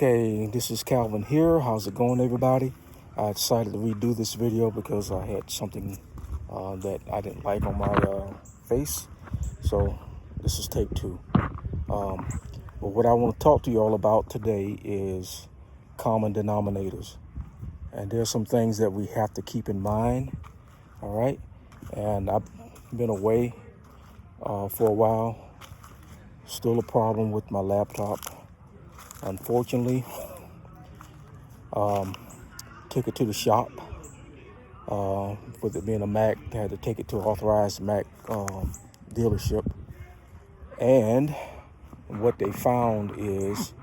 Okay, this is Calvin here. How's it going, everybody? I decided to redo this video because I had something that I didn't like on my face. So this is take two. But what I want to talk to you all about today is common denominators. And there's some things that we have to keep in mind, all right? And I've been away for a while. Still a problem with my laptop. Unfortunately, took it to the shop. With it being a Mac, I had to take it to an authorized Mac dealership. And what they found is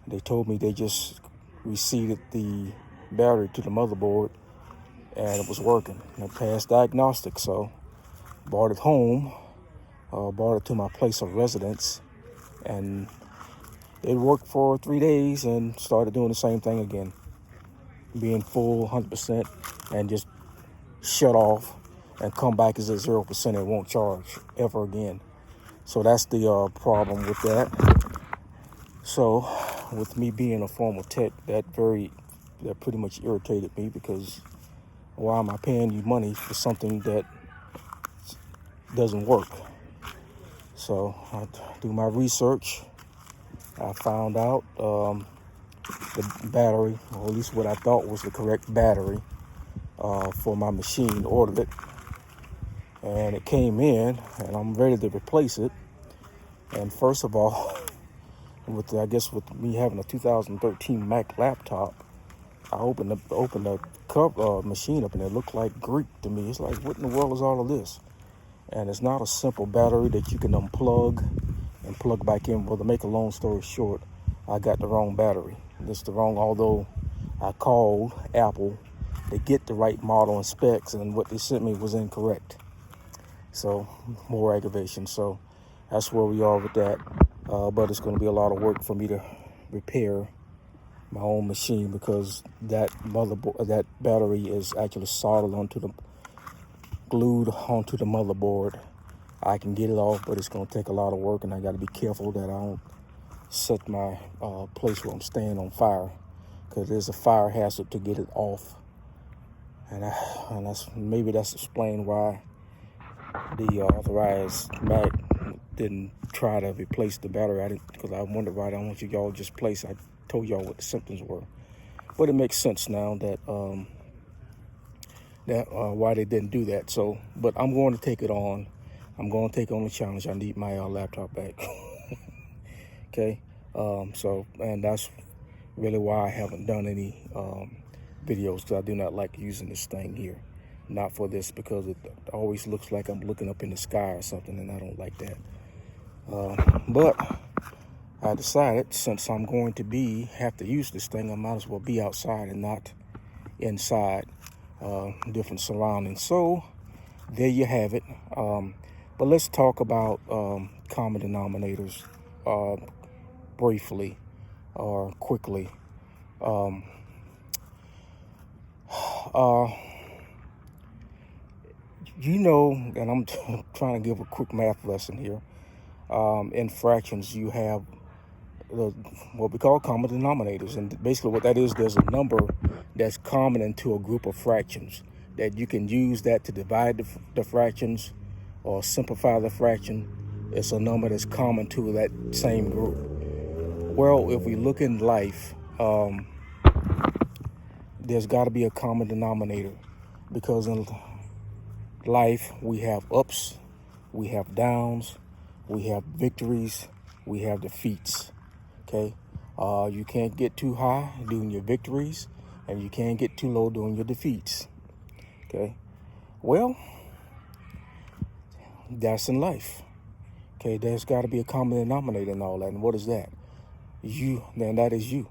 they told me they just reseated the battery to the motherboard and it was working. And it passed diagnostics, so brought it home, brought it to my place of residence, and it worked for 3 days and started doing the same thing again, being full 100% and just shut off and come back as at 0%. It won't charge ever again. So that's the problem with that. So with me being a former tech, that pretty much irritated me, because why am I paying you money for something that doesn't work? So I do my research. I found out the battery, or at least what I thought was the correct battery for my machine, ordered it, and it came in, and I'm ready to replace it. And first of all, with me having a 2013 Mac laptop, I opened the machine up, and it looked like Greek to me. It's like, what in the world is all of this? And it's not a simple battery that you can unplug and plug back in. Well, to make a long story short, I got the wrong battery. Although I called Apple to get the right model and specs, and what they sent me was incorrect. So more aggravation. So that's where we are with that. But it's going to be a lot of work for me to repair my own machine, because that battery is actually glued onto the motherboard. I can get it off, but it's going to take a lot of work, and I got to be careful that I don't set my place where I'm staying on fire, because there's a fire hazard to get it off. And that's explained why the authorized Mac didn't try to replace the battery. Because I wondered why I don't want y'all just place. I told y'all what the symptoms were, but it makes sense now that why they didn't do that. So, but I'm going to take it on. I'm going to take on the challenge. I need my laptop back. Okay. So, and that's really why I haven't done any videos, because I do not like using this thing here. Not for this, because it always looks like I'm looking up in the sky or something, and I don't like that. But I decided, since I'm going to have to use this thing, I might as well be outside and not inside different surroundings. So there you have it. But let's talk about common denominators briefly or quickly. And I'm trying to give a quick math lesson here. In fractions, you have what we call common denominators. And basically what that is, there's a number that's common into a group of fractions that you can use that to divide the fractions or simplify the fraction. It's a number that's common to that same group. Well, if we look in life, there's got to be a common denominator, because in life we have ups, we have downs, we have victories, we have defeats. Okay, you can't get too high doing your victories, and you can't get too low doing your defeats. Okay, well, that's in life. Okay, there's got to be a common denominator in all that. And what is that? You, then that is you.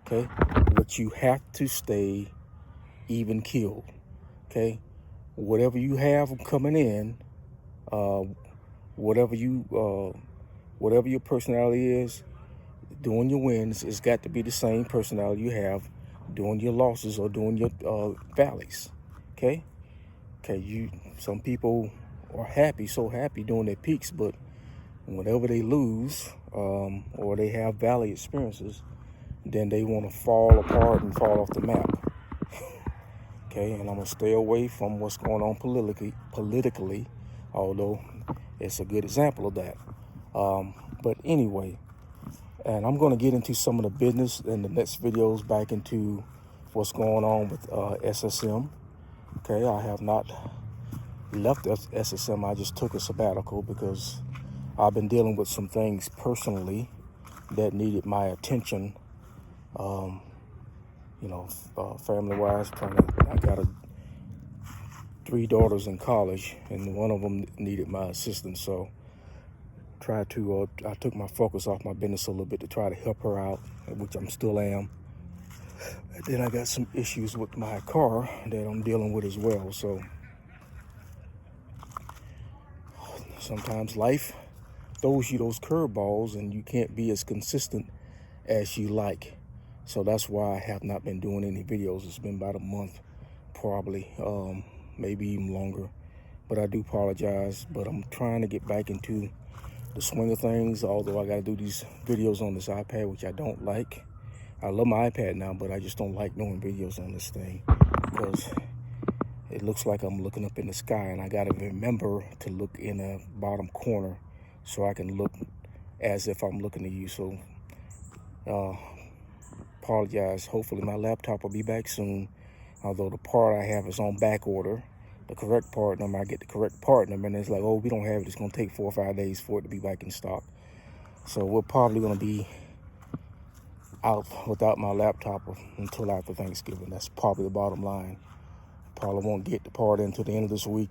Okay, but you have to stay even keeled. Okay, whatever you have coming in, whatever your personality is, during your wins, it's got to be the same personality you have during your losses or during your valleys. Okay, some people are so happy during their peaks, but whenever they lose or they have valley experiences, then they want to fall apart and fall off the map. Okay, and I'm gonna stay away from what's going on politically, although it's a good example of that. But anyway, and I'm gonna get into some of the business in the next videos, back into what's going on with SSM. Okay, I have not left SSM. I just took a sabbatical because I've been dealing with some things personally that needed my attention. Family-wise, I got 3 daughters in college, and one of them needed my assistance. So I took my focus off my business a little bit to try to help her out, which I'm still am. And then I got some issues with my car that I'm dealing with as well. So sometimes life throws you those curveballs and you can't be as consistent as you like. So that's why I have not been doing any videos. It's been about a month, probably, maybe even longer. But I do apologize. But I'm trying to get back into the swing of things, although I got to do these videos on this iPad, which I don't like. I love my iPad now, but I just don't like doing videos on this thing because it looks like I'm looking up in the sky, and I got to remember to look in the bottom corner so I can look as if I'm looking at you. So apologize. Hopefully my laptop will be back soon, although the part I have is on back order. The correct part number, I get the correct part number, and it's like, oh, we don't have it. It's going to take 4 or 5 days for it to be back in stock. So we're probably going to be out without my laptop until after Thanksgiving. That's probably the bottom line. Probably won't get the part until the end of this week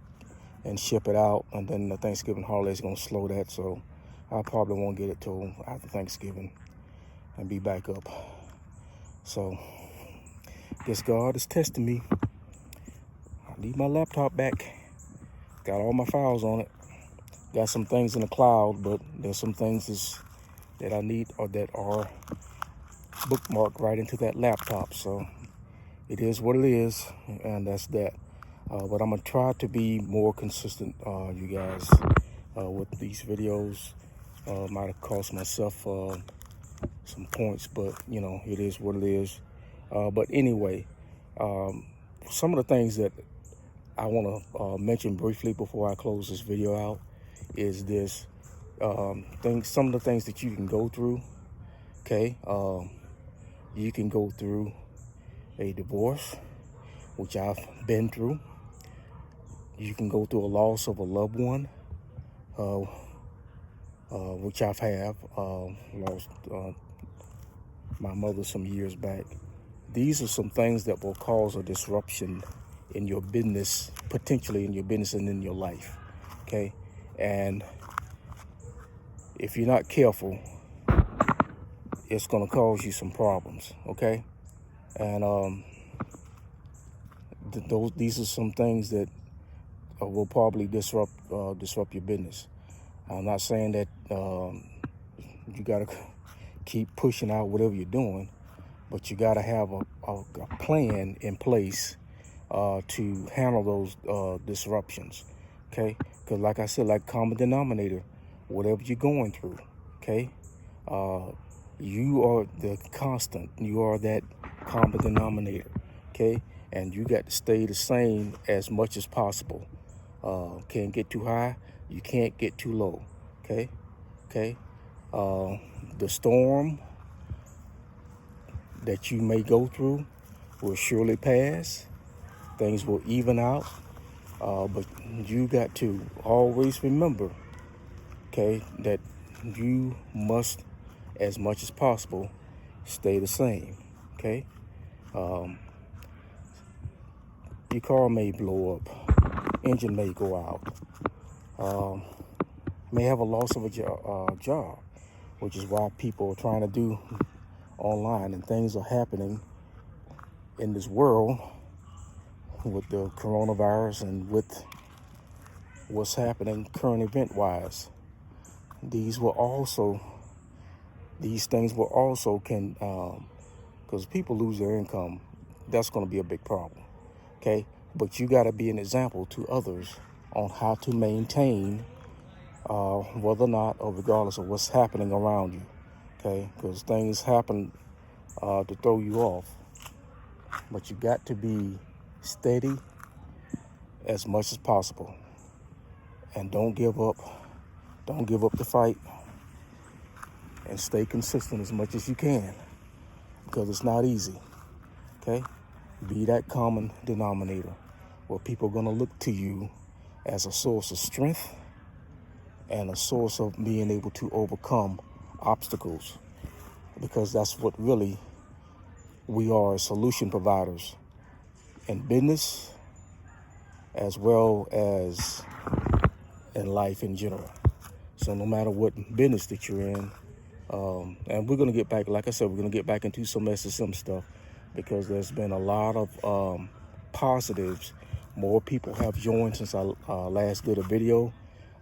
and ship it out, and then the Thanksgiving holiday is going to slow that. So I probably won't get it till after Thanksgiving and be back up. So guess God is testing me. I need my laptop back. Got all my files on it. Got some things in the cloud, but there's some things that I need or that are bookmarked right into that laptop. So it is what it is, and that's that. But I'm gonna try to be more consistent, you guys, with these videos. Might have cost myself some points, but it is what it is. But anyway, some of the things that I want to mention briefly before I close this video out is this some of the things that you can go through. Okay, you can go through a divorce, which I've been through. You can go through a loss of a loved one, which I've lost my mother some years back. These are some things that will cause a disruption in your business, potentially in your business and in your life. Okay, and if you're not careful, it's going to cause you some problems. Okay, and these are some things that will probably disrupt your business. I'm not saying that you got to keep pushing out whatever you're doing, but you got to have a plan in place to handle those disruptions. Okay, because like I said, like common denominator, whatever you're going through, okay, you are the constant. You are that common denominator. Okay, and you got to stay the same as much as possible. Can't get too high, you can't get too low. Okay, the storm that you may go through will surely pass. Things will even out, but you got to always remember, okay, that you must, as much as possible, stay the same. Okay, your car may blow up, engine may go out, may have a loss of a job, which is why people are trying to do online, and things are happening in this world with the coronavirus and with what's happening current event wise. These things will also because people lose their income, that's going to be a big problem. Okay, but you got to be an example to others on how to maintain, whether or not, or regardless of what's happening around you. Okay, because things happen to throw you off. But you got to be steady as much as possible. And don't give up. Don't give up the fight. And stay consistent as much as you can, because it's not easy. Okay? Be that common denominator where people are going to look to you as a source of strength and a source of being able to overcome obstacles, because that's what really we are, as solution providers in business as well as in life in general. So no matter what business that you're in, and we're going to get back, like I said, we're going to get back into some SSM stuff, because there's been a lot of positives. More people have joined since I last did a video.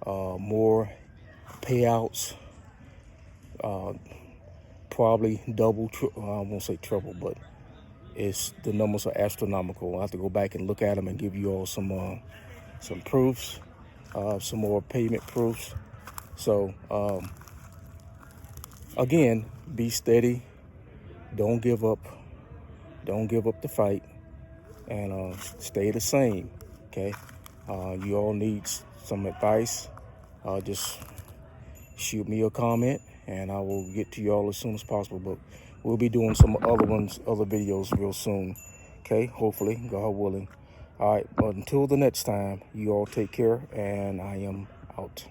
More payouts, probably double, I won't say triple, but the numbers are astronomical. I have to go back and look at them and give you all some proofs, some more payment proofs. So again, be steady. Don't give up. Don't give up the fight, and stay the same. Okay. You all need some advice. Just shoot me a comment, and I will get to you all as soon as possible. But we'll be doing some other videos real soon. Okay, hopefully, God willing. All right, but until the next time, you all take care, and I am out.